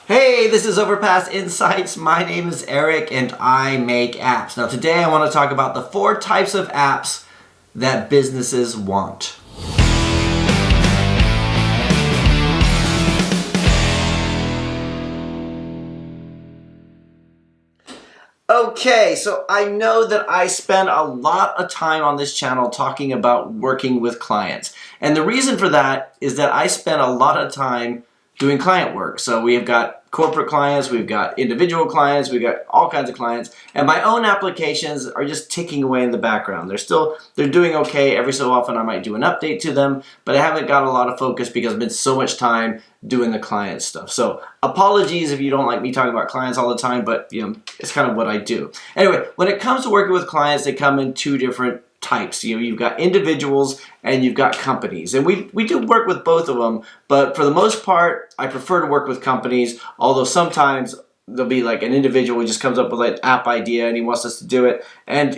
Hey, this is Overpass Insights. My name is Eric and I make apps. Now today I want to talk about the 4 types of apps that businesses want. Okay, so I know that I spend a lot of time on this channel talking about working with clients. And the reason for that is that I spend a lot of time doing client work. So we've got corporate clients, we've got individual clients, we've got all kinds of clients, and my own applications are just ticking away in the background. They're doing okay. Every so often I might do an update to them, but I haven't got a lot of focus because I've been so much time doing the client stuff. So apologies if you don't like me talking about clients all the time, but it's kind of what I do. Anyway, when it comes to working with clients, they come in 2 different types. You've got individuals and you've got companies. And we do work with both of them, but for the most part, I prefer to work with companies, although sometimes there'll be like an individual who just comes up with an app idea and he wants us to do it, and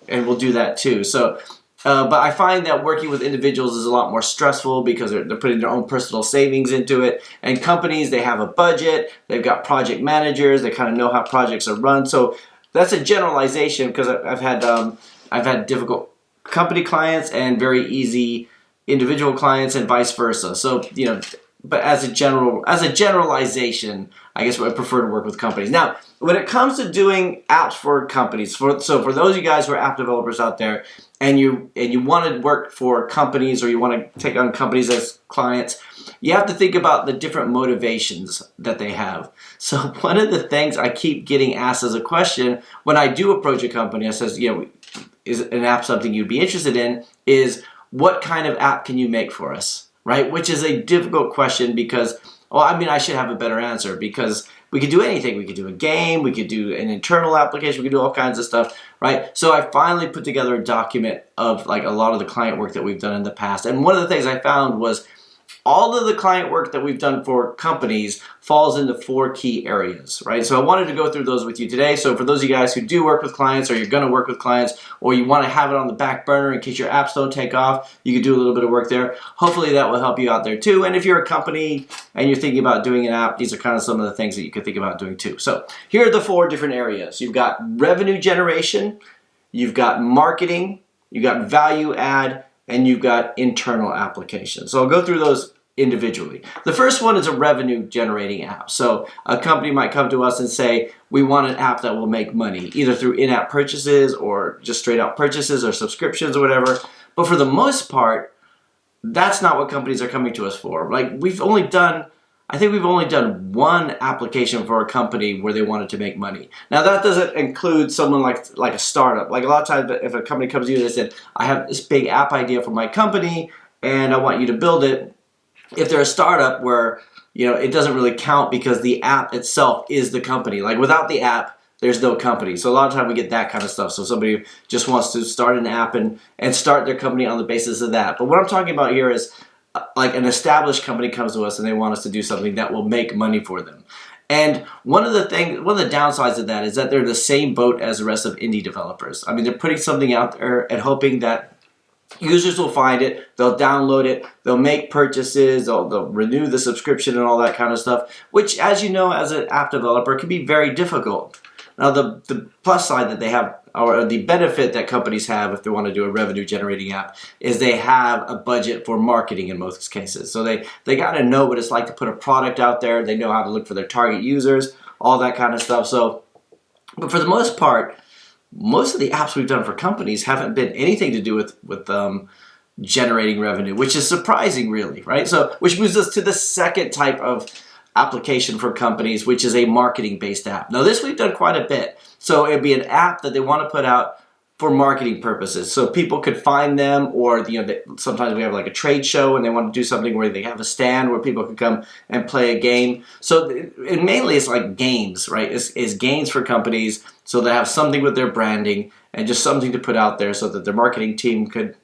and we'll do that too. So but I find that working with individuals is a lot more stressful because they're putting their own personal savings into it. And companies, they have a budget, they've got project managers, they kind of know how projects are run. So that's a generalization because I've had difficult company clients and very easy individual clients and vice versa. So, but as a generalization, I guess I prefer to work with companies. Now, when it comes to doing apps for companies, so for those of you guys who are app developers out there and you want to work for companies or you want to take on companies as clients, you have to think about the different motivations that they have. So one of the things I keep getting asked as a question when I do approach a company, I says, is an app something you'd be interested in, is what kind of app can you make for us, right? Which is a difficult question because, I should have a better answer because we could do anything. We could do a game, we could do an internal application, we could do all kinds of stuff, right? So I finally put together a document of like a lot of the client work that we've done in the past. And one of the things I found was all of the client work that we've done for companies falls into 4 key areas, right? So I wanted to go through those with you today. So for those of you guys who do work with clients or you're going to work with clients or you want to have it on the back burner in case your apps don't take off, you can do a little bit of work there. Hopefully that will help you out there too. And if you're a company and you're thinking about doing an app, these are kind of some of the things that you could think about doing too. So here are the 4 different areas. You've got revenue generation, you've got marketing, you've got value add, and you've got internal applications. So I'll go through those individually. The first one is a revenue generating app. So a company might come to us and say, we want an app that will make money, either through in-app purchases or just straight out purchases or subscriptions or whatever. But for the most part, that's not what companies are coming to us for. Like I think we've only done 1 application for a company where they wanted to make money. Now that doesn't include someone like a startup. Like a lot of times if a company comes to you and they said, I have this big app idea for my company and I want you to build it. If they're a startup where it doesn't really count because the app itself is the company. Like without the app, there's no company. So a lot of time we get that kind of stuff. So somebody just wants to start an app and start their company on the basis of that. But what I'm talking about here is like an established company comes to us and they want us to do something that will make money for them. And one of the downsides of that is that they're in the same boat as the rest of indie developers. They're putting something out there and hoping that users will find it, they'll download it, they'll make purchases, they'll renew the subscription and all that kind of stuff, which, as you know, as an app developer, can be very difficult. Now, the plus side that they have, or the benefit that companies have if they want to do a revenue-generating app, is they have a budget for marketing in most cases. So they got to know what it's like to put a product out there. They know how to look for their target users, all that kind of stuff. So, but for the most part, most of the apps we've done for companies haven't been anything to do with generating revenue, which is surprising, really, right? So, which moves us to the second type of application for companies, which is a marketing-based app. Now, this we've done quite a bit. So, it'd be an app that they want to put out for marketing purposes, so people could find them, or sometimes we have like a trade show and they want to do something where they have a stand where people can come and play a game. So it mainly it's like games, right? It's games for companies, so they have something with their branding and just something to put out there so that their marketing team could,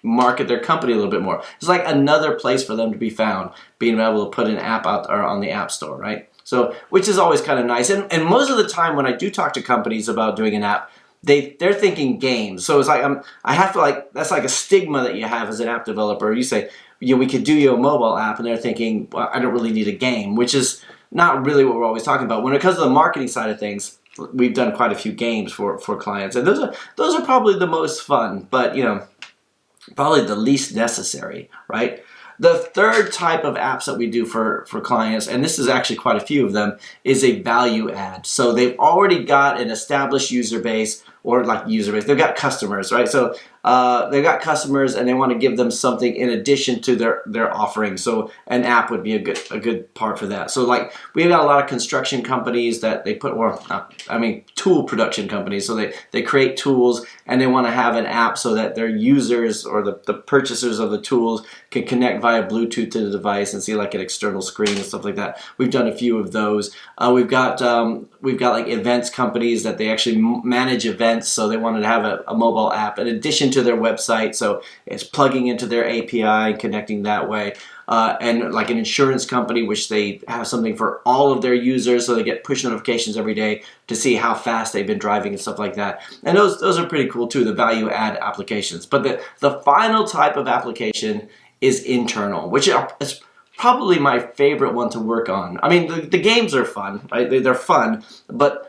market their company a little bit more. It's like another place for them to be found, being able to put an app out there on the App Store, right? So, which is always kind of nice. And most of the time when I do talk to companies about doing an app, they're thinking games. So it's like I have to that's like a stigma that you have as an app developer. You say, we could do you a mobile app, and they're thinking, well, I don't really need a game, which is not really what we're always talking about. When it comes to the marketing side of things, we've done quite a few games for clients, and those are probably the most fun, but probably the least necessary, right? The third type of apps that we do for clients, and this is actually quite a few of them, is a value add. So they've already got an established user base, or like user base, they've got customers, right? So they've got customers and they want to give them something in addition to their offering. So an app would be a good part for that. So like we've got a lot of construction companies that they put, tool production companies. So they create tools and they want to have an app so that their users or the purchasers of the tools can connect via Bluetooth to the device and see like an external screen and stuff like that. We've done a few of those. We've got like events companies that they actually manage events, so they wanted to have a mobile app in addition to their website, so it's plugging into their API and connecting that way. And like an insurance company, which they have something for all of their users, so they get push notifications every day to see how fast they've been driving and stuff like that. And those are pretty cool too, the value add applications. But the final type of application is internal, which is probably my favorite one to work on. I mean, the games are fun, right? They're fun, but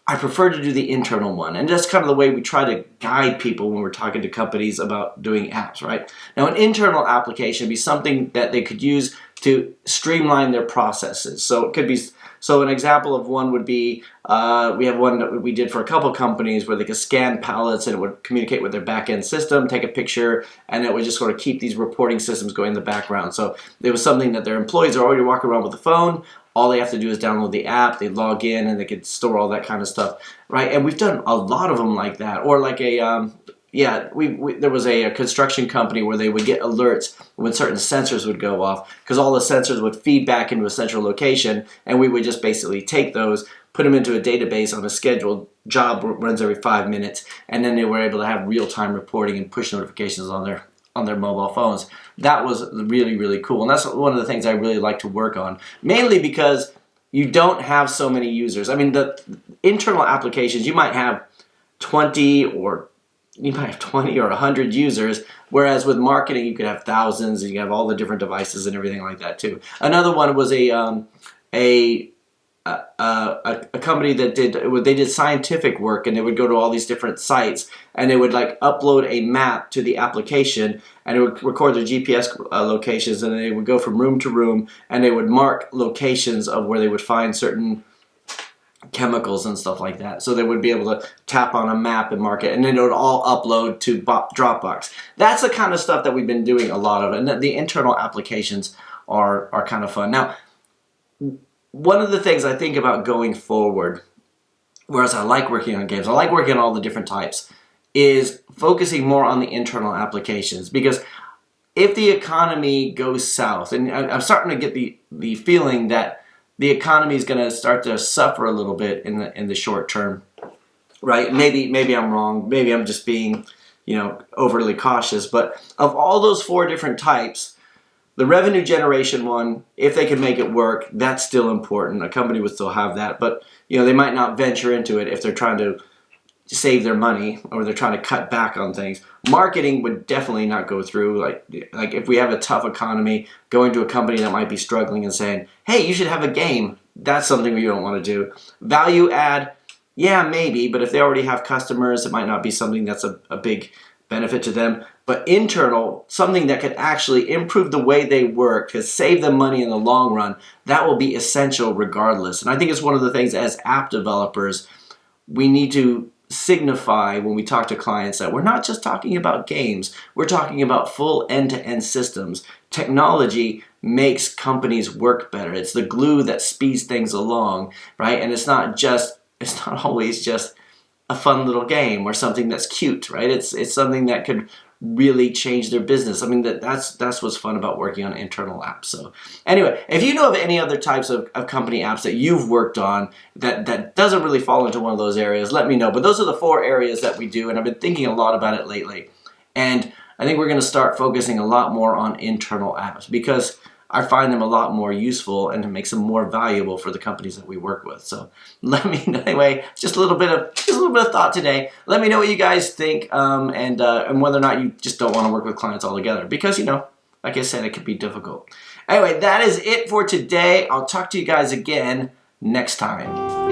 I prefer to do the internal one. And that's kind of the way we try to guide people when we're talking to companies about doing apps, right? Now, an internal application would be something that they could use to streamline their processes. So it could be, so an example of one would be, we have one that we did for a couple companies where they could scan pallets and it would communicate with their back-end system, take a picture, and it would just sort of keep these reporting systems going in the background. So it was something that their employees are already walking around with the phone. All they have to do is download the app, they log in, and they can store all that kind of stuff, right? And we've done a lot of them like that. Or like there was a construction company where they would get alerts when certain sensors would go off, because all the sensors would feed back into a central location, and we would just basically take those, put them into a database on a scheduled job, runs every 5 minutes, and then they were able to have real-time reporting and push notifications on their mobile phones. That was really, really cool. And that's one of the things I really like to work on, mainly because you don't have so many users. I mean, the internal applications, you might have 20 or 100 users, whereas with marketing, you could have thousands, and you have all the different devices and everything like that too. Another one was a company that did scientific work, and they would go to all these different sites and they would like upload a map to the application, and it would record their GPS locations, and they would go from room to room and they would mark locations of where they would find certain chemicals and stuff like that. So they would be able to tap on a map and mark it, and then it would all upload to Dropbox. That's the kind of stuff that we've been doing a lot of, and the internal applications are kind of fun. Now, one of the things I think about going forward, whereas I like working on games, I like working on all the different types, is focusing more on the internal applications. Because if the economy goes south, and I'm starting to get the feeling that the economy is going to start to suffer a little bit in the short term, right? Maybe I'm wrong. Maybe I'm just being, overly cautious. But of all those 4 different types, the revenue generation one, if they can make it work, that's still important. A company would still have that, but they might not venture into it if they're trying to save their money or they're trying to cut back on things. Marketing would definitely not go through. Like if we have a tough economy, going to a company that might be struggling and saying, hey, you should have a game, that's something you don't want to do. Value add, yeah, maybe, but if they already have customers, it might not be something that's a big benefit to them. But internal, something that could actually improve the way they work, to save them money in the long run, that will be essential regardless. And I think it's one of the things as app developers, we need to signify when we talk to clients that we're not just talking about games, we're talking about full end-to-end systems. Technology makes companies work better. It's the glue that speeds things along, right? And it's not always just a fun little game or something that's cute, right? It's something that could really change their business. I mean, that's what's fun about working on internal apps. So anyway, if you know of any other types of company apps that you've worked on that doesn't really fall into one of those areas, let me know. But those are the 4 areas that we do, and I've been thinking a lot about it lately. And I think we're going to start focusing a lot more on internal apps, because I find them a lot more useful and it makes them more valuable for the companies that we work with. So let me know. Anyway, just a little bit of thought today. Let me know what you guys think, and whether or not you just don't want to work with clients altogether, because like I said, it could be difficult. Anyway, that is it for today. I'll talk to you guys again next time.